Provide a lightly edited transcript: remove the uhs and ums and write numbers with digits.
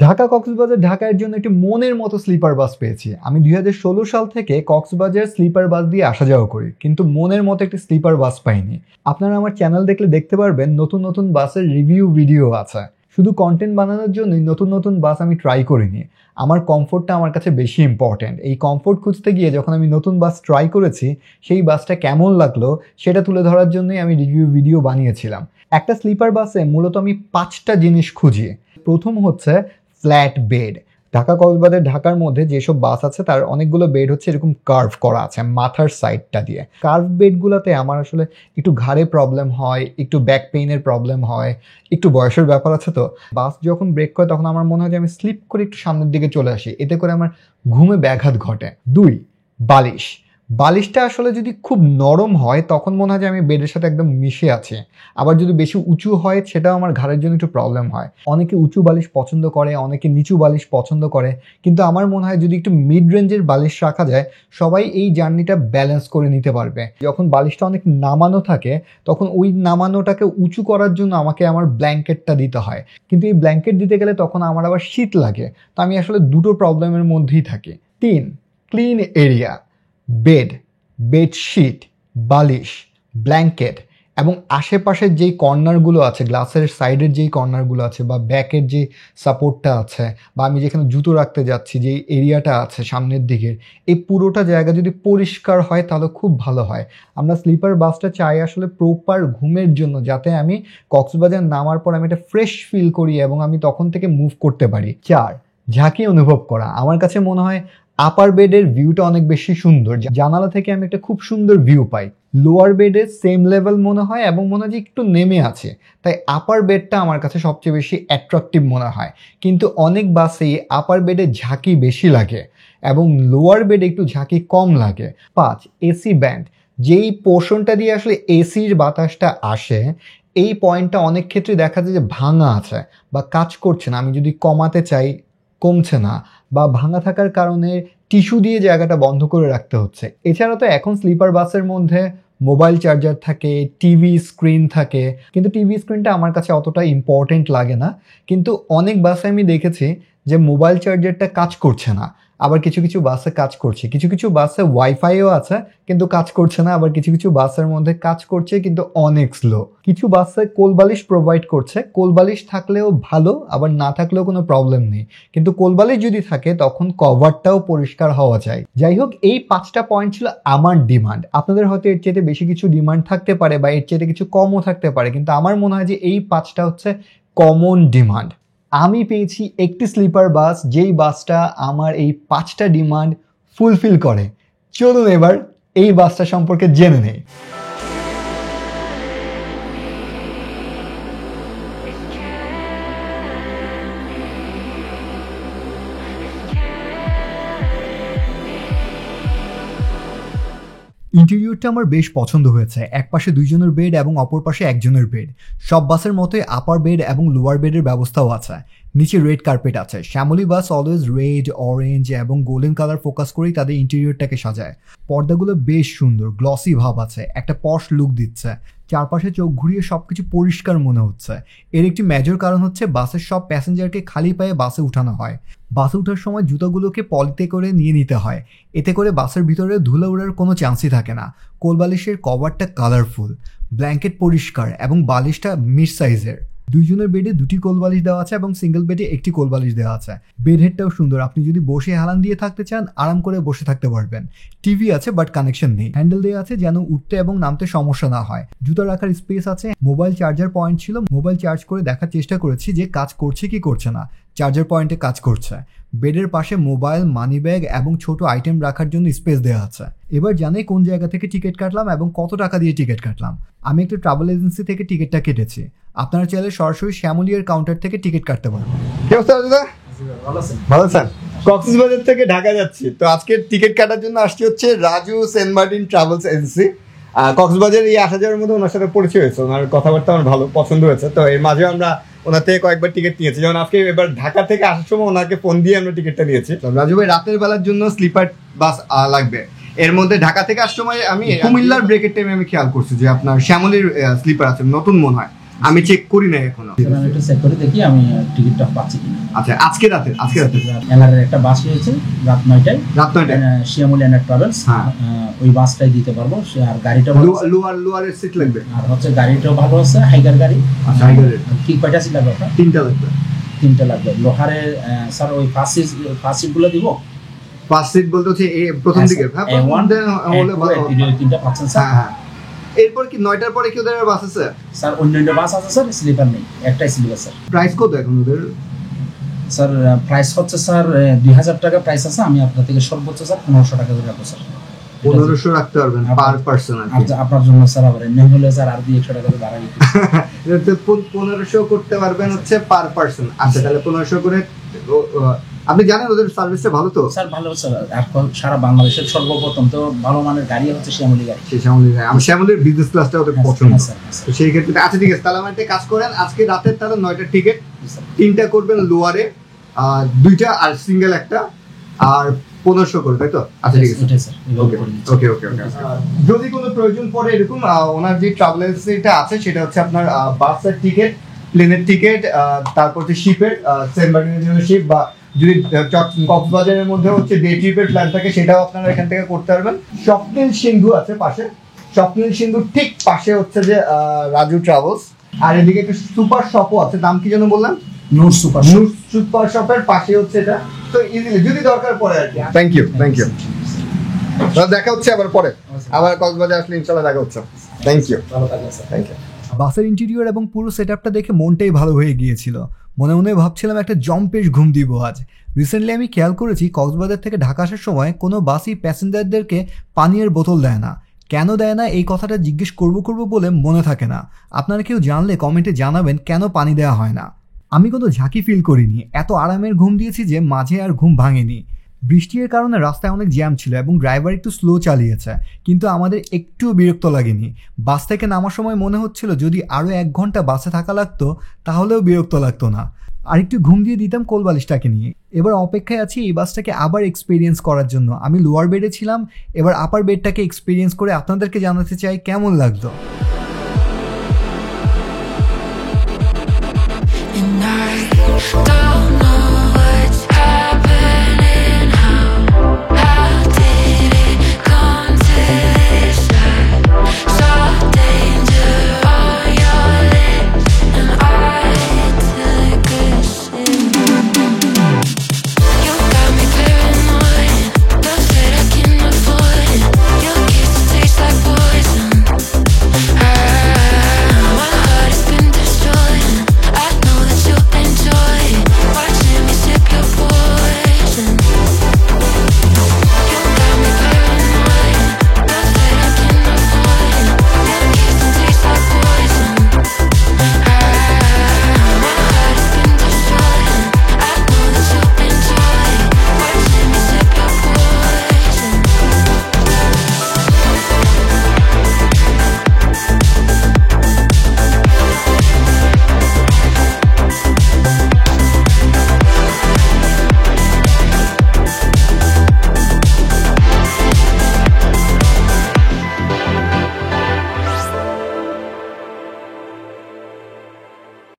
ঢাকা কক্সবাজার ঢাকার জন্য একটি মনের মতো স্লিপার বাস পেয়েছি। আমি 2016 সাল থেকে কক্সবাজার স্লিপার বাস দিয়ে আসা যাওয়া করি, কিন্তু মনের মতো একটি স্লিপার বাস পাইনি। আপনারা আমার চ্যানেল দেখলে দেখতে পারবেন নতুন নতুন বাসের রিভিউ ভিডিও আছে। শুধু কন্টেন্ট বানানোর জন্যই নতুন নতুন বাস আমি ট্রাই করিনি। আমার কমফোর্টটা আমার কাছে বেশি ইম্পর্ট্যান্ট। এই কমফোর্ট খুঁজতে গিয়ে যখন আমি নতুন বাস ট্রাই করেছি, সেই বাসটা কেমন লাগলো সেটা তুলে ধরার জন্যই আমি রিভিউ ভিডিও বানিয়েছিলাম। একটা স্লিপার বাসে মূলত আমি 5টা জিনিস খুঁজি। প্রথম হচ্ছে ফ্ল্যাট বেড। ঢাকার মধ্যে যেসব বাস আছে তার অনেকগুলো বেড হচ্ছে এরকম কার্ভ করা আছে মাথার সাইডটা দিয়ে। কার্ভ বেডগুলোতে আমার আসলে একটু ঘাড়ে প্রবলেম হয়, একটু ব্যাক পেইনের প্রবলেম হয়, একটু বয়সের ব্যাপার আছে। তো বাস যখন ব্রেক করে তখন আমার মনে হয় যে আমি স্লিপ করে একটু সামনের দিকে চলে আসি, এতে করে আমার ঘুমে ব্যাঘাত ঘটে। 2, বালিশ। বালিশটা আসলে যদি খুব নরম হয় তখন মনে হয় যে আমি বেডের সাথে একদম মিশে আছি। আবার যদি বেশি উঁচু হয় সেটাও আমার ঘাড়ের জন্য একটু প্রবলেম হয়। অনেকে উঁচু বালিশ পছন্দ করে, অনেকে নিচু বালিশ পছন্দ করে, কিন্তু আমার মনে হয় যদি একটু মিড রেঞ্জের বালিশ রাখা যায় সবাই এই জার্নিটা ব্যালেন্স করে নিতে পারবে। যখন বালিশটা অনেক নামানো থাকে তখন ওই নামানোটাকে উঁচু করার জন্য আমাকে আমার ব্ল্যাঙ্কেটটা দিতে হয়, কিন্তু এই ব্ল্যাঙ্কেট দিতে গেলে তখন আমার আবার শীত লাগে। তো আমি আসলে দুটো প্রবলেমের মধ্যেই থাকি। 3, ক্লিন এরিয়া। বেড, বেডশিট, বালিশ, ব্ল্যাঙ্কেট এবং আশেপাশের যেই কর্নারগুলো আছে, গ্লাসের সাইডের যেই কর্নারগুলো আছে বা ব্যাকের যে সাপোর্টটা আছে, বা আমি যেখানে জুতো রাখতে যাচ্ছি যে এরিয়াটা আছে সামনের দিকের, এই পুরোটা জায়গা যদি পরিষ্কার হয় তাহলে খুব ভালো হয়। আমরা স্লিপার বাসটা চাই আসলে প্রপার ঘুমের জন্য, যাতে আমি কক্সবাজার নামার পর আমি একটা ফ্রেশ ফিল করি এবং আমি তখন থেকে মুভ করতে পারি। 4, ঝাঁকি অনুভব করা। আমার কাছে মনে হয় আপার বেডের ভিউটা অনেক বেশি সুন্দর, জানালা থেকে আমি একটা খুব সুন্দর ভিউ পাই। লোয়ার বেডে সেম লেভেল মনে হয় এবং মনে হয় যে একটু নেমে আছে, তাই আপার বেডটা আমার কাছে সবচেয়ে বেশি অ্যাট্রাকটিভ মনে হয়। কিন্তু অনেক বাসেই আপার বেডে ঝাঁকি বেশি লাগে এবং লোয়ার বেডে একটু ঝাঁকি কম লাগে। 5, এসি ব্যান্ড। যেই পোর্শনটা দিয়ে আসলে এসির বাতাসটা আসে, এই পয়েন্টটা অনেক ক্ষেত্রে দেখা যায় যে ভাঙা আছে বা কাজ করছে না। আমি যদি কমাতে চাই কমছে না, বা ভাঙা থাকার কারণে টিস্যু দিয়ে জায়গাটা বন্ধ করে রাখতে হচ্ছে। এছাড়া তো এখন স্লিপার বাসের মধ্যে মোবাইল চার্জার থাকে, টিভি স্ক্রিন থাকে, কিন্তু টিভি স্ক্রিনটা আমার কাছে অতটা ইম্পর্টেন্ট লাগে না। কিন্তু অনেক বাসে আমি দেখেছি যে মোবাইল চার্জারটা কাজ করছে না, আবার কিছু কিছু বাসে কাজ করছে। কিছু কিছু বাসে ওয়াইফাইও আছে কিন্তু কাজ করছে না, আবার কিছু কিছু বাসের মধ্যে কাজ করছে কিন্তু অনেক স্লো। কিছু বাসে কোলবালিশ প্রোভাইড করছে, কোলবালিশ থাকলেও ভালো, আবার না থাকলেও কোনো প্রবলেম নেই, কিন্তু কোলবালিশ যদি থাকে তখন কভারটাও পরিষ্কার হওয়া চাই। যাই হোক, এই 5টা পয়েন্ট ছিল আমার ডিমান্ড। আপনাদের হয়তো এর চেয়ে বেশি কিছু ডিমান্ড থাকতে পারে বা এর চেয়ে কিছু কমও থাকতে পারে, কিন্তু আমার মনে হয় যে এই 5টা হচ্ছে কমন ডিমান্ড। আমি পেয়েছি একটি স্লিপার বাস যেই বাসটা আমার এই 5টা ডিমান্ড ফুলফিল করে। চলুন এবার এই বাসটা সম্পর্কে জেনে নেই। ইন্টেরিয়রটা আমার বেশ পছন্দ হয়েছে। এক পাশে 2 জনের বেড এবং অপর পাশে 1 জনের বেড। সব বাসের মতোই আপার বেড এবং লোয়ার বেডের ব্যবস্থাও আছে। নিচে রেড কার্পেট আছে। শ্যামলী বাস অলওয়েজ রেড, অরেঞ্জ এবং গোল্ডেন কালার ফোকাস করেই তাদের ইন্টেরিয়রটাকে সাজায়। পর্দাগুলো বেশ সুন্দর, গ্লসি ভাব আছে, একটা পশ লুক দিচ্ছে। চারপাশে চোখ ঘুরিয়ে সবকিছু পরিষ্কার মনে হচ্ছে। এর একটি মেজর কারণ হচ্ছে বাসের সব প্যাসেঞ্জারকে খালি পায়ে বাসে উঠানো হয়। বাসে ওঠার সময় জুতোগুলোকে পলিতে করে নিয়ে নিতে হয়, এতে করে বাসের ভিতরে ধুলো ওড়ার কোনো চান্সই থাকে না। কোলবালিশের কভারটা কালারফুল, ব্ল্যাঙ্কেট পরিষ্কার এবং বালিশটা মিড সাইজের। 2 জনের বেডে 2টি কোলবালিশ দেওয়া আছে এবং সিঙ্গেল বেডে 1টি কোলবালিশ দেওয়া আছে। বেড হেডটাও সুন্দর, আপনি যদি বসে হেলান দিয়ে থাকতে চান আরাম করে বসে থাকতে পারবেন। টিভি আছে বাট কানেকশন নেই। হ্যান্ডেল দেওয়া আছে যেন উঠতে এবং নামতে সমস্যা না হয়। জুতো রাখার স্পেস আছে। মোবাইল চার্জার পয়েন্ট ছিল, মোবাইল চার্জ করে দেখার চেষ্টা করেছি যে কাজ করছে কি করছে না। চার্জার পয়েন্টে কাজ করছে। বেডের পাশে মোবাইল, মানি ব্যাগ এবং ছোট আইটেম রাখার জন্য স্পেস দেওয়া আছে। এবার জানে কোন জায়গা থেকে টিকিট কাটলাম এবং কত টাকা দিয়ে টিকিট কাটলাম। আমি একটা ট্রাভেল এজেন্সি থেকে টিকিটটা কেটেছি। আপনারা চাইলে সরাসরি শ্যামলীর কাউন্টার থেকে টিকিট কাটতে পারবেন। কি অবস্থা দাদা? ভালো আছেন? কক্সবাজার থেকে ঢাকা যাচ্ছি, তো আজকে টিকিট কাটার জন্য আসছি হচ্ছে Raju Saint Martin travels agency. Cox's Bazar এই আসা যাওয়ার মধ্যে ওনার সাথে পরিচয় হয়েছে, ওনার কথাবার্তা আমার ভালো পছন্দ হয়েছে। তো এর মাঝে আমরা ওনার থেকে কয়েকবার টিকিট নিয়েছি, যেমন আজকে এবার ঢাকা থেকে আসার সময় ওনাকে ফোন দিয়ে আমরা টিকিটটা নিয়েছি। রাজু ভাই, রাতের বেলার জন্য স্লিপার বাস লাগবে। এর মধ্যে ঢাকা থেকে আসার সময় আমি কুমিল্লার ব্রেকের টাইমে আমি খেয়াল করছি যে আপনার শ্যামলীর স্লিপার আছে, নতুন মনে হয়। আমি চেক করি না এখনো। আমি একটু চেক করে দেখি আমি টিকিটটা পাচ্ছি কিনা। আচ্ছা, আজকে রাতে এনআরের একটা বাস রয়েছে রাত 9টায়, শিয়ামুল এনআর ট্রাভেলস, ওই বাসটাই দিতে পারবো। আর গাড়িটা লোয়ারের সিট লাগবে, আর হচ্ছে গাড়িটাও ভালো আছে, হাইগার গাড়ি। হাইগারের কি কয়টা সিট লাগবে আপনার? 3টা লাগবে। 3টা লাগবে। লোহারের স্যার ওই ফার্স্ট সিটগুলো দিব। ফার্স্ট সিট বলতে হচ্ছে এই প্রথম দিকে, হ্যাঁ হলে ভালো। 3টা পাচ্ছেন স্যার। হ্যাঁ, এরপর কি 9টার পরে কি ওদের বাস আছে স্যার? অন্যান্য বাস আছে স্যার, স্লিপার নেই, একটাই স্লিপার স্যার। প্রাইস কত এখন ওদের? স্যার প্রাইস হচ্ছে স্যার 2000 টাকা প্রাইস আছে। আমি আপনার থেকে সর্বোচ্চ স্যার 1500 টাকা করে রাখবো স্যার। 1500 রাখতে পারবেন পার পারসন? আপনার জন্য স্যার আবার এমনি হলে স্যার আর 200 টাকা করে বাড়াই দিতে 1500 করতে পারবেন হচ্ছে পার পারসন। আচ্ছা, তাহলে 1500 করে। আপনি জানেন ওদের সার্ভিসটা ভালো তো? স্যার ভালো স্যার। এখন সারা বাংলাদেশের সর্বপ্রথম তো ভালো মানের গাড়ি হচ্ছে শ্যামলী গাড়ি। আমি শ্যামলীর বিজনেস ক্লাসটা ওদের পছন্দ, তো সেই ক্ষেত্রে। আচ্ছা ঠিক আছে, তাহলে আমার একটা কাজ করেন, আজকে রাতের তাহলে 9টার টিকিট, 3টা করবেন লোয়ারে, 2টা আর সিঙ্গেল একটা, আর 1500 করে, তাই তো? আচ্ছা ঠিক আছে, ওকে। যদি কোনো প্রয়োজন পড়ে এরকম, ওনার যে ট্রাভেল এজেন্সিটা আছে সেটা হচ্ছে আপনার বাসের টিকিট, প্লেনের টিকিট, তারপর হচ্ছে শিপের, সেন্ট মার্টিনের জন্য শিপ, বা যদি কক্সবাজারের মধ্যে হচ্ছে ডে ট্রিপের প্ল্যান থাকে সেটাও আপনারা এখান থেকে করতে পারবেন। স্বপ্নিল সিন্ধু আছে পাশে, স্বপ্নিল সিন্ধু ঠিক পাশে হচ্ছে যে রাজু ট্রাভেলস, আর এদিকে একটা সুপার শপও আছে। দাম কি যেন বললাম? নূর সুপার শপের পাশে হচ্ছে এটা। তো ইজিলি যদি দরকার পড়ে আর কি। Thank you. দেখা হচ্ছে আবার পরে, আবার কক্সবাজার আসলে ইনশাআল্লাহ দেখা হচ্ছে। Thank you. ভালো থাকবেন স্যার। Thank you. বাসের ইন্টেরিয়র এবং পুরো সেটআপটা দেখে মনটাই ভালো হয়ে গিয়েছিল। মনে মনে ভাবছিলাম একটা জম্পেশ ঘুম দিব আজ। রিসেন্টলি আমি খেয়াল করেছি কক্সবাজার থেকে ঢাকা আসার সময় কোনো বাসই প্যাসেঞ্জারদেরকে পানীয়ের বোতল দেয় না। কেন দেয় না এই কথাটা জিজ্ঞেস করব বলে মনে থাকে না। আপনারা কেউ জানলে কমেন্টে জানাবেন কেন পানি দেওয়া হয় না। আমি কোনো ঝাঁকি ফিল করিনি, এত আরামের ঘুম দিয়েছি যে মাঝে আর ঘুম ভাঙেনি। বৃষ্টির কারণে রাস্তায় অনেক জ্যাম ছিল এবং ড্রাইভার একটু স্লো চালিয়েছে, কিন্তু আমাদের একটু বিরক্ত লাগেনি। বাস থেকে নামার সময় মনে হচ্ছিল যদি আরও 1 ঘন্টা বাসে থাকা লাগতো তাহলেও বিরক্ত লাগতো না। আর একটু ঘুম দিয়ে দিতাম কোলবালিশটাকে নিয়ে। এবার অপেক্ষায় আছি এই বাসটাকে আবার এক্সপিরিয়েন্স করার জন্য। আমি লোয়ার বেডে ছিলাম, এবার আপার বেডটাকে এক্সপিরিয়েন্স করে আপনাদেরকে জানাতে চাই কেমন লাগতো। And I